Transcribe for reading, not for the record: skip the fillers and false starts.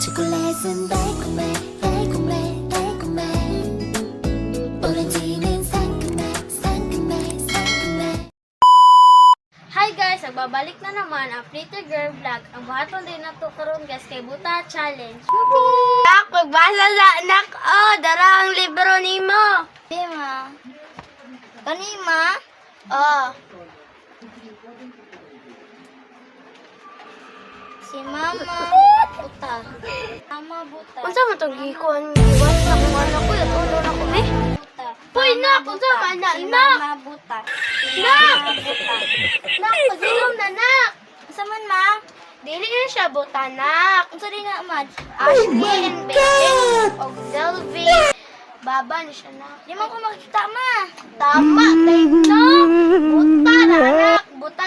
초콜릿은 달콤해 달콤해 달콤해 오렌지는 상큼해 상큼해 상큼해. Hi guys! Nagbabalik na naman ang Pretty Girl Vlog. Ang buhaton din na to karon guys kay Buta Challenge. Nak, magbasa sa anak. Oh, dara ang libro nimo. Dima. Kanima? Oh. Si Mama Buta. Mama Buta. Unsa man tong gikuan giwas sa kung ano ko, ulo na ko eh. Buta. Hoy, nak, unsa man na, Si nak? Mama Buta. Si Nak! Mama Buta. Nak, pagilom na nak. Asa man ma? Dili na siya butanak. Unsa din na mad? Ashley and Bacon og Zelvie. Baba ni siya na. Di man ko makita ma. Tama, tayo. Buta na anak. Buta